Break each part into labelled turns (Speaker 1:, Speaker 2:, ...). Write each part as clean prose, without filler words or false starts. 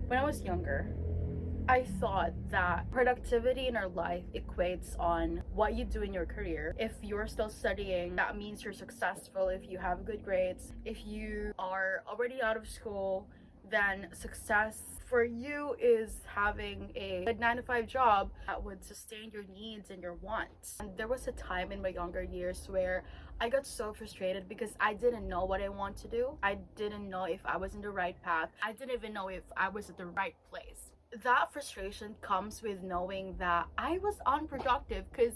Speaker 1: When I was younger, I thought that productivity in our life equates on what you do in your career. If you're still studying, that means you're successful. If you have good grades, if you are already out of school, then success for you is having a good 9 to 5 job that would sustain your needs and your wants. And there was a time in my younger years where I got so frustrated because I didn't know what I want to do. I didn't know if I was in the right path. I didn't even know if I was at the right place. That frustration comes with knowing that I was unproductive because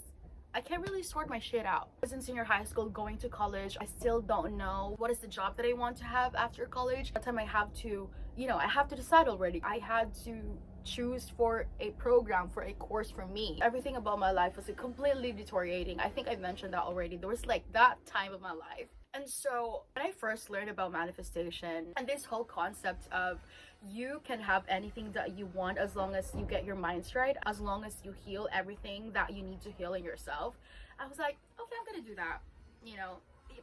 Speaker 1: I can't really sort my shit out. I was in senior high school, going to college. I still don't know what is the job that I want to have after college. That time I have to, I have to decide already. I had to choose for a program, for a course for me. Everything about my life was completely deteriorating. I think I mentioned that already. There was like that time of my life. And so when I first learned about manifestation and this whole concept of you can have anything that you want as long as you get your minds right, as long as you heal everything that you need to heal in yourself, I was like, okay, I'm gonna do that.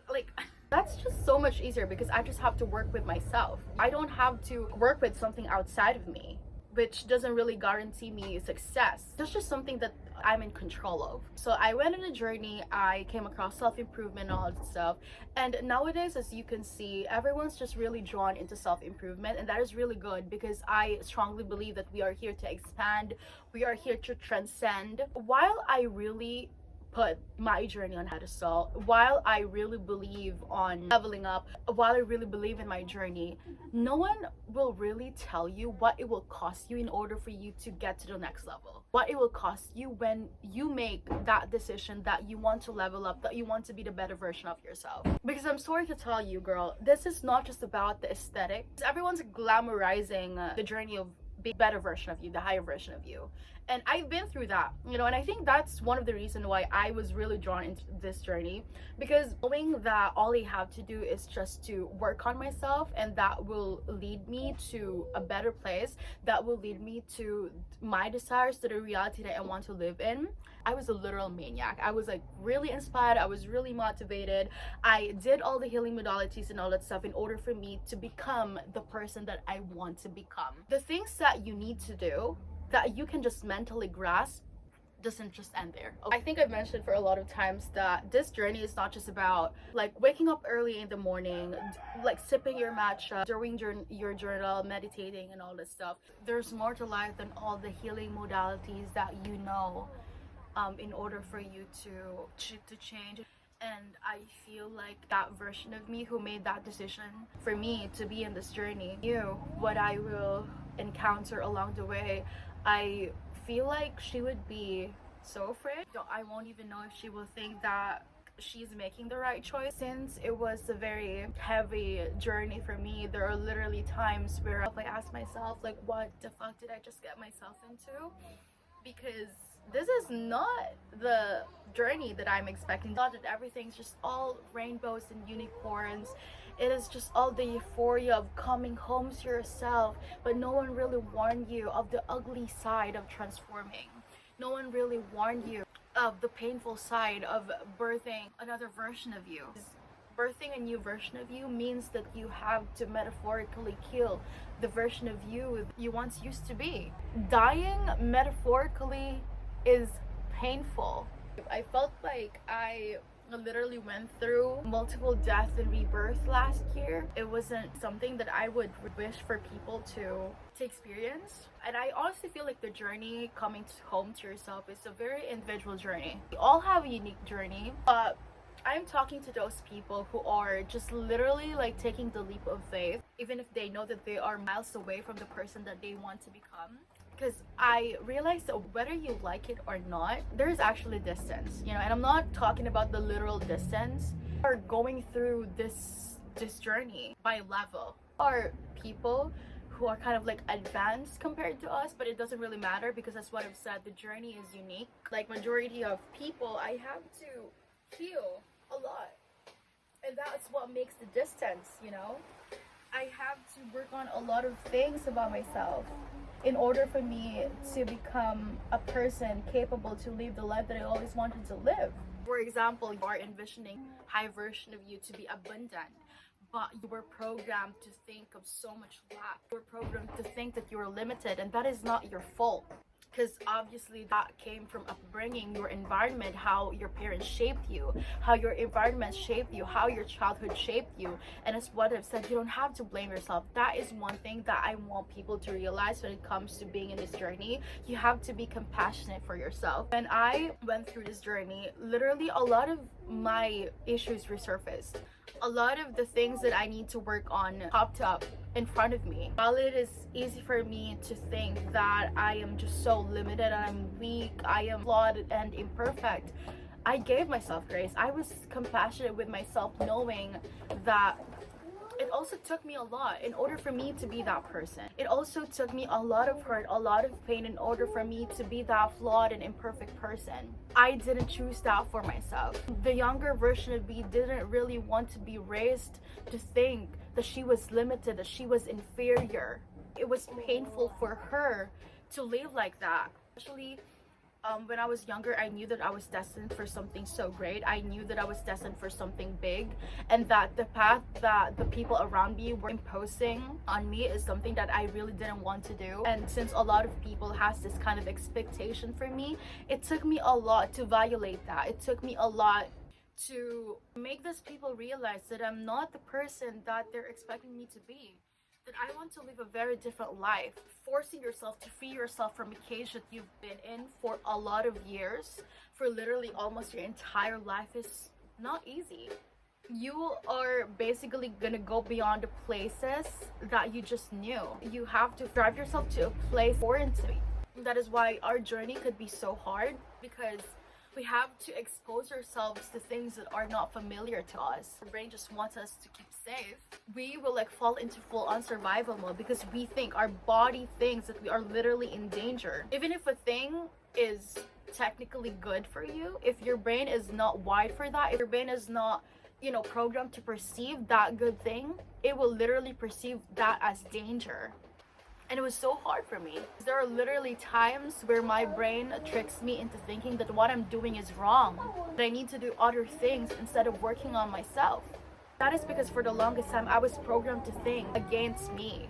Speaker 1: Like that's just so much easier because I just have to work with myself. I don't have to work with something outside of me, which doesn't really guarantee me success. That's just something that I'm in control of. So I went on a journey. I came across self-improvement and all that stuff. And nowadays, as you can see, everyone's just really drawn into self-improvement. And that is really good because I strongly believe that we are here to expand. We are here to transcend. While I really put my journey on pedestal, while I really believe on leveling up, while I really believe in my journey, no one will really tell you what it will cost you in order for you to get to the next level, what it will cost you when you make that decision that you want to level up, that you want to be the better version of yourself. Because I'm sorry to tell you, girl, this is not just about the aesthetic. Everyone's glamorizing the journey of be better version of you, the higher version of you. And I've been through that, and I think that's one of the reasons why I was really drawn into this journey, because knowing that all I have to do is just to work on myself, and that will lead me to a better place, that will lead me to my desires, to the reality that I want to live in. I was a literal maniac. I was like really inspired. I was really motivated. I did all the healing modalities and all that stuff in order for me to become the person that I want to become. The things that you need to do that you can just mentally grasp doesn't just end there. I think I've mentioned for a lot of times that this journey is not just about like waking up early in the morning, like sipping your matcha, doing your journal, meditating and all this stuff. There's more to life than all the healing modalities that in order for you to change. And I feel like that version of me who made that decision for me to be in this journey knew what I will encounter along the way. I feel like she would be so afraid. I won't even know if she will think that she's making the right choice. Since it was a very heavy journey for me, there are literally times where I ask myself, like, what the fuck did I just get myself into? Because this is not the journey that I'm expecting. Not that everything's just all rainbows and unicorns. It is just all the euphoria of coming home to yourself, but no one really warned you of the ugly side of transforming. No one really warned you of the painful side of birthing another version of you. Birthing a new version of you means that you have to metaphorically kill the version of you once used to be. Dying metaphorically is painful. I felt like I literally went through multiple deaths and rebirth last year. It wasn't something that I would wish for people to experience. And I honestly feel like the journey coming home to yourself is a very individual journey. We all have a unique journey, but I'm talking to those people who are just literally like taking the leap of faith, even if they know that they are miles away from the person that they want to become. Because I realized that whether you like it or not, there's actually distance, and I'm not talking about the literal distance. We're going through this journey by level. Are people who are kind of like advanced compared to us, but it doesn't really matter because that's what I've said, the journey is unique. Like majority of people, I have to heal a lot, and that's what makes the distance. I have to work on a lot of things about myself in order for me to become a person capable to live the life that I always wanted to live. For example, you are envisioning high version of you to be abundant, but you were programmed to think of so much lack. You were programmed to think that you were limited, and that is not your fault. Because obviously that came from upbringing, your environment, how your parents shaped you, how your environment shaped you, how your childhood shaped you. And as what I've said, you don't have to blame yourself. That is one thing that I want people to realize when it comes to being in this journey. You have to be compassionate for yourself. When I went through this journey, literally a lot of my issues resurfaced. A lot of the things that I need to work on popped up in front of me. While it is easy for me to think that I am just so limited, I'm weak, I am flawed and imperfect, I gave myself grace. I was compassionate with myself, knowing that it also took me a lot in order for me to be that person. It also took me a lot of hurt, a lot of pain in order for me to be that flawed and imperfect person. I didn't choose that for myself. The younger version of me didn't really want to be raised to think that she was limited, that she was inferior. It was painful for her to live like that. Especially when I was younger, I knew that I was destined for something so great. I knew that I was destined for something big, and that the path that the people around me were imposing on me is something that I really didn't want to do. And since a lot of people has this kind of expectation for me, it took me a lot to violate that. It took me a lot to make these people realize that I'm not the person that they're expecting me to be. That I want to live a very different life. Forcing yourself to free yourself from a cage that you've been in for a lot of years, for literally almost your entire life, is not easy. You are basically gonna go beyond the places that you just knew. You have to drive yourself to a place foreign to you. That is why our journey could be so hard, because we have to expose ourselves to things that are not familiar to us. Our brain just wants us to keep safe. We will fall into full-on survival mode because we think, our body thinks that we are literally in danger. Even if a thing is technically good for you, if your brain is not wired for that, if your brain is not, programmed to perceive that good thing, it will literally perceive that as danger. And it was so hard for me. There are literally times where my brain tricks me into thinking that what I'm doing is wrong, that I need to do other things instead of working on myself. That is because for the longest time, I was programmed to think against me,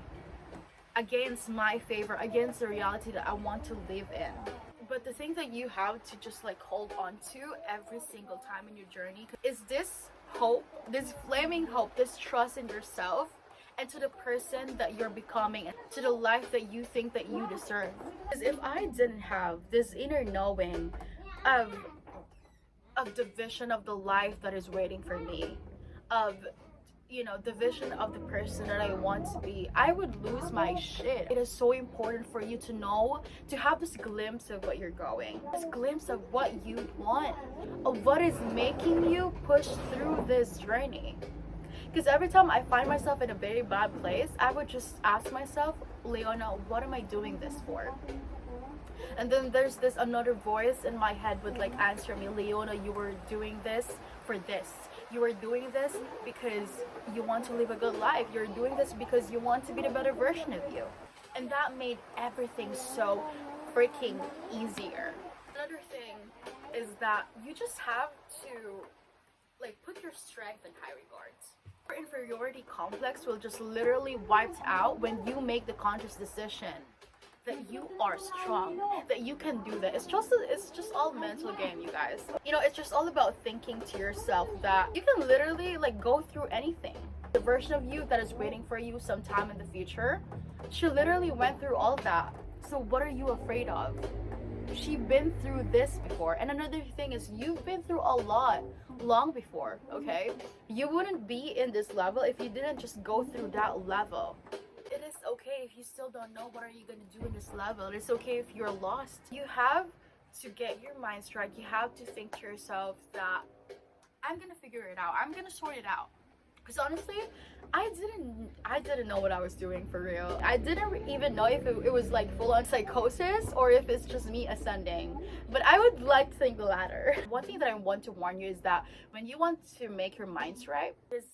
Speaker 1: against my favor, against the reality that I want to live in. But the thing that you have to just hold on to every single time in your journey is this hope, this flaming hope, this trust in yourself, and to the person that you're becoming, and to the life that you think that you deserve. Because if I didn't have this inner knowing of the vision of the life that is waiting for me, of the vision of the person that I want to be, I would lose my shit. It is so important for you to know, to have this glimpse of what you're going, this glimpse of what you want, of what is making you push through this journey. Because every time I find myself in a very bad place, I would just ask myself, Leona, what am I doing this for? And then there's this another voice in my head would answer me, Leona, you were doing this for this. You are doing this because you want to live a good life. You're doing this because you want to be the better version of you. And that made everything so freaking easier. Another thing is that you just have to put your strength in high regards. Your inferiority complex will just literally wiped out when you make the conscious decision that you are strong, that you can do that. It's just all mental game, you guys. It's just all about thinking to yourself that you can literally go through anything. The version of you that is waiting for you sometime in the future, she literally went through all that. So what are you afraid of? She's been through this before. And another thing is, you've been through a lot long before, okay? You wouldn't be in this level if you didn't just go through that level. It is okay if you still don't know what are you going to do in this level. It's okay if you're lost. You have to get your mind straight. You have to think to yourself that I'm going to figure it out. I'm going to sort it out. Because honestly, I didn't know what I was doing for real. I didn't even know if it was full-on psychosis or if it's just me ascending. But I would like to think the latter. One thing that I want to warn you is that when you want to make your minds right, it's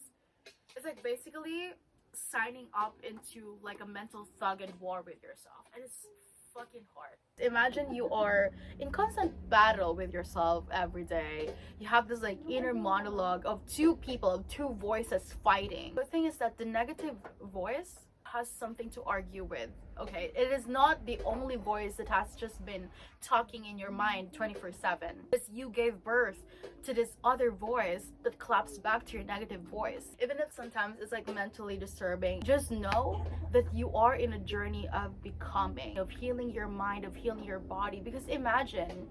Speaker 1: basically signing up into a mental thug and war with yourself. And it's fucking hard. Imagine you are in constant battle with yourself every day. You have this like inner monologue of two people, of two voices fighting. The thing is that the negative voice has something to argue with. Okay, it is not the only voice that has just been talking in your mind 24/7. Because you gave birth to this other voice that claps back to your negative voice. Even if sometimes it's like mentally disturbing, just know that you are in a journey of becoming, of healing your mind, of healing your body. Because imagine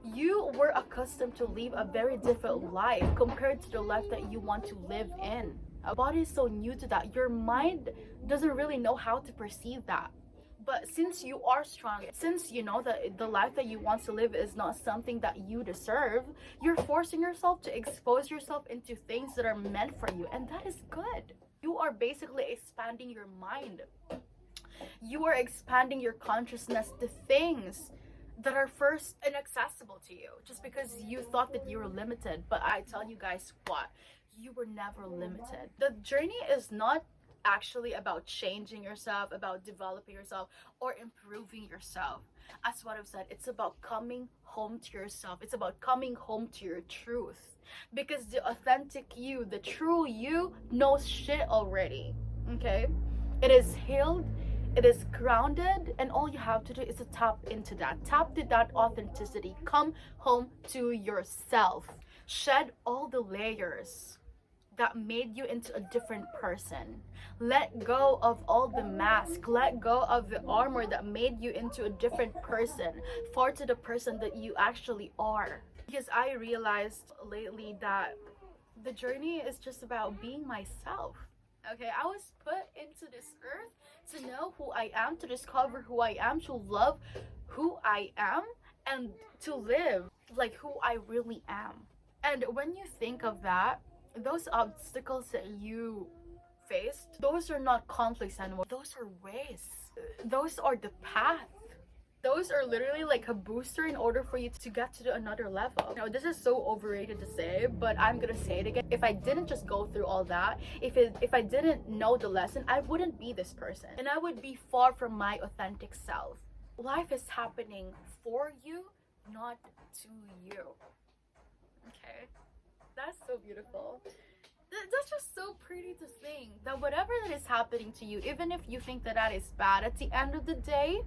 Speaker 1: you were accustomed to live a very different life compared to the life that you want to live in. Our body is so new to that. Your mind doesn't really know how to perceive that. But since you are strong, since you know that the life that you want to live is not something that you deserve, you're forcing yourself to expose yourself into things that are meant for you. And that is good. You are basically expanding your mind. You are expanding your consciousness to things that are first inaccessible to you just because you thought that you were limited. But I tell you guys what, you were never limited. The journey is not actually about changing yourself, about developing yourself, or improving yourself. As what I've said, it's about coming home to yourself. It's about coming home to your truth. Because the authentic you, the true you, knows shit already. Okay? It is healed, it is grounded, and all you have to do is to tap into that. Tap to that authenticity. Come home to yourself. Shed all the layers that made you into a different person. Let go of all the mask. Let go of the armor that made you into a different person, for to the person that you actually are. Because I realized lately that the journey is just about being myself. Okay, I was put into this earth to know who I am, to discover who I am, to love who I am, and to live like who I really am. And when you think of that, those obstacles that you faced, those are not conflicts anymore. Those are ways. Those are the path. Those are literally like a booster in order for you to get to another level. You know, this is so overrated to say, but I'm gonna say it again. If I didn't just go through all that, if I didn't know the lesson, I wouldn't be this person. And I would be far from my authentic self. Life is happening for you, not to you. Okay? That's so beautiful. That's just so pretty to think that whatever that is happening to you, even if you think that that is bad, at the end of the day,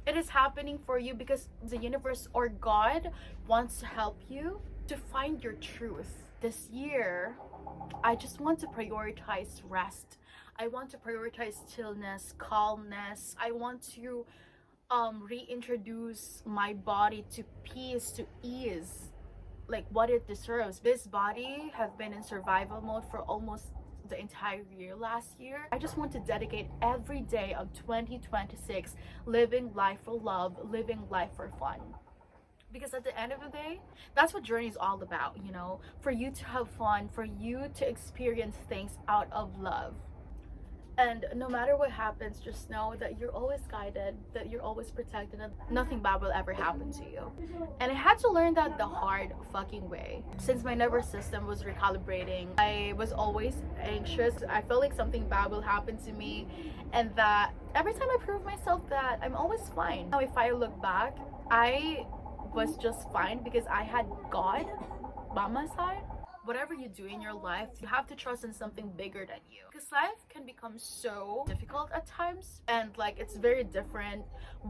Speaker 1: it is happening for you because the universe or God wants to help you to find your truth. This year, I just want to prioritize rest. I want to prioritize stillness, calmness. I want to reintroduce my body to peace, to ease, like what it deserves. This body have been in survival mode for almost the entire year last year. I just want to dedicate every day of 2026 living life for love, living life for fun. Because at the end of the day, that's what journey is all about, you know, for you to have fun, for you to experience things out of love. And no matter what happens, just know that you're always guided, that you're always protected, and nothing bad will ever happen to you. And I had to learn that the hard fucking way. Since my nervous system was recalibrating, I was always anxious. I felt like something bad will happen to me, and that every time I prove myself that I'm always fine. Now, if I look back, I was just fine because I had God by my side. Whatever you do in your life, you have to trust in something bigger than you. Because life can become so difficult at times, and like it's very different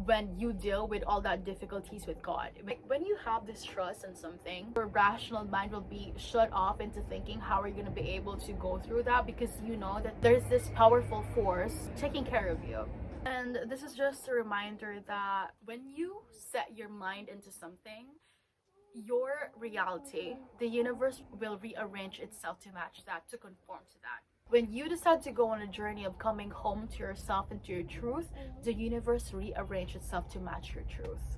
Speaker 1: when you deal with all that difficulties with God. Like when you have this trust in something, your rational mind will be shut off into thinking how are you going to be able to go through that, because you know that there's this powerful force taking care of you. And this is just a reminder that when you set your mind into something, your reality, the universe will rearrange itself to match that, to conform to that. When you decide to go on a journey of coming home to yourself and to your truth, the universe rearranges itself to match your truth.